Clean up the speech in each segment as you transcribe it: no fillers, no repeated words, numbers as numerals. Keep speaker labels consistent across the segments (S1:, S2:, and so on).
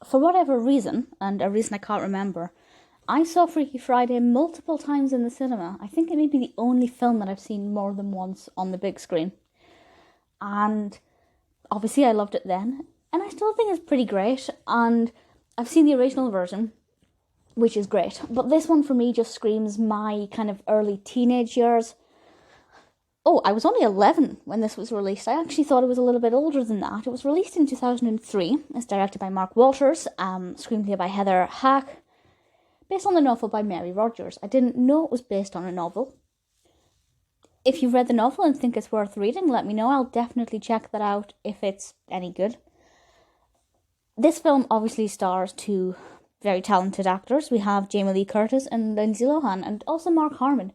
S1: for whatever reason, and a reason I can't remember, I saw Freaky Friday multiple times in the cinema. I think it may be the only film that I've seen more than once on the big screen. And obviously I loved it then, and I still think it's pretty great, and I've seen the original version, which is great, but this one for me just screams my kind of early teenage years. Oh, I was only 11 when this was released. I actually thought it was a little bit older than that. It was released in 2003. It's directed by Mark Walters, screenplay by Heather Hach, based on the novel by Mary Rodgers. I didn't know it was based on a novel. If you've read the novel and think it's worth reading, let me know. I'll definitely check that out if it's any good. This film obviously stars two very talented actors. We have Jamie Lee Curtis and Lindsay Lohan, and also Mark Harmon.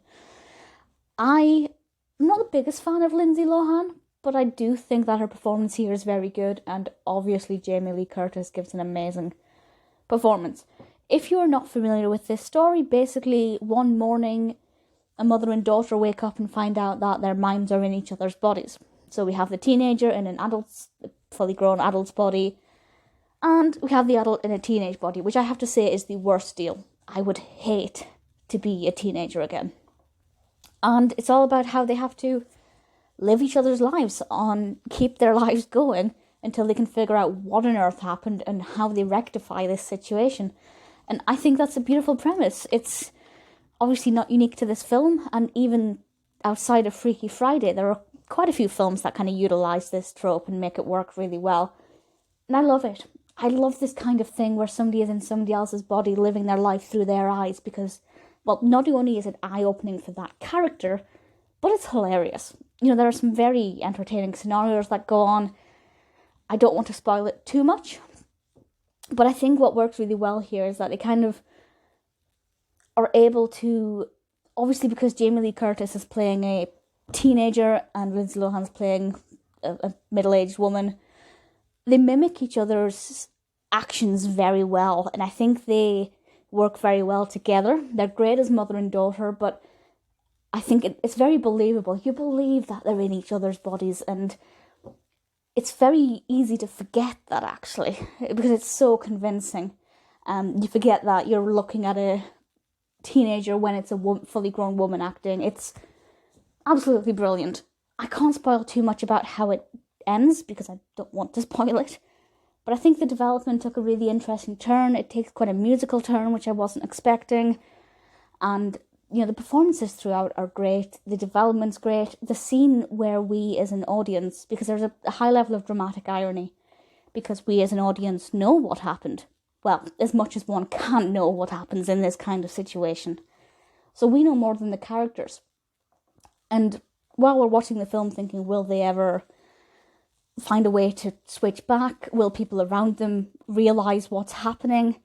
S1: I'm not the biggest fan of Lindsay Lohan, but I do think that her performance here is very good, and obviously Jamie Lee Curtis gives an amazing performance. If you're not familiar with this story, basically one morning a mother and daughter wake up and find out that their minds are in each other's bodies. So we have the teenager in an fully grown adult's body, and we have the adult in a teenage body, which I have to say is the worst deal. I would hate to be a teenager again. And it's all about how they have to live each other's lives keep their lives going until they can figure out what on earth happened and how they rectify this situation. And I think that's a beautiful premise. It's obviously not unique to this film, and even outside of Freaky Friday, there are quite a few films that kind of utilise this trope and make it work really well. And I love it. I love this kind of thing where somebody is in somebody else's body living their life through their eyes because, well, not only is it eye-opening for that character, but it's hilarious. You know, there are some very entertaining scenarios that go on. I don't want to spoil it too much, but I think what works really well here is that they kind of are able to, obviously because Jamie Lee Curtis is playing a teenager and Lindsay Lohan's playing a middle-aged woman, they mimic each other's actions very well, and I think they work very well together. They're great as mother and daughter, but I think it's very believable. You believe that they're in each other's bodies, and it's very easy to forget that, actually, because it's so convincing. You forget that you're looking at a teenager when it's a fully grown woman acting. It's absolutely brilliant. I can't spoil too much about how it ends because I don't want to spoil it, but I think the development took a really interesting turn. It takes quite a musical turn, which I wasn't expecting, and you know, the performances throughout are great, the development's great, the scene where we as an audience, because there's a high level of dramatic irony, because we as an audience know what happened, well, as much as one can know what happens in this kind of situation, so we know more than the characters, and while we're watching the film thinking, will they ever find a way to switch back? Will people around them realise what's happening?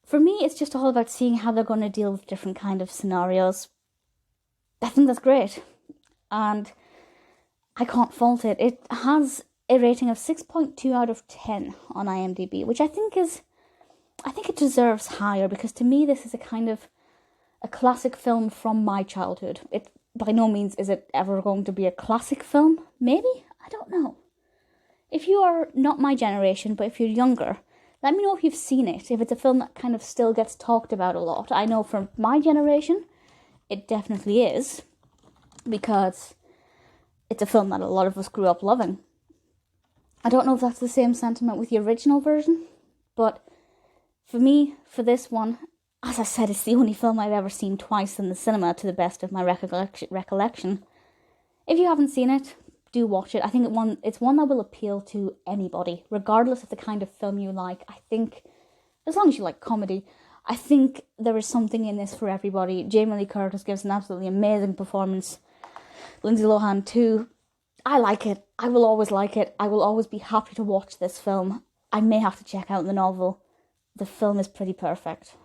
S1: For me, it's just all about seeing how they're going to deal with different kind of scenarios. I think that's great. And I can't fault it. It has a rating of 6.2 out of 10 on IMDb, which I think it deserves higher, because to me this is a kind of a classic film from my childhood. It by no means is it ever going to be a classic film. Maybe? I don't know. If you are not my generation, but if you're younger, let me know if you've seen it, if it's a film that kind of still gets talked about a lot. I know for my generation, it definitely is, because it's a film that a lot of us grew up loving. I don't know if that's the same sentiment with the original version, but for me, for this one, as I said, it's the only film I've ever seen twice in the cinema, to the best of my recollection. If you haven't seen it, do watch it. I think it's one that will appeal to anybody, regardless of the kind of film you like. I think, as long as you like comedy, I think there is something in this for everybody. Jamie Lee Curtis gives an absolutely amazing performance. Lindsay Lohan too. I like it. I will always like it. I will always be happy to watch this film. I may have to check out the novel. The film is pretty perfect.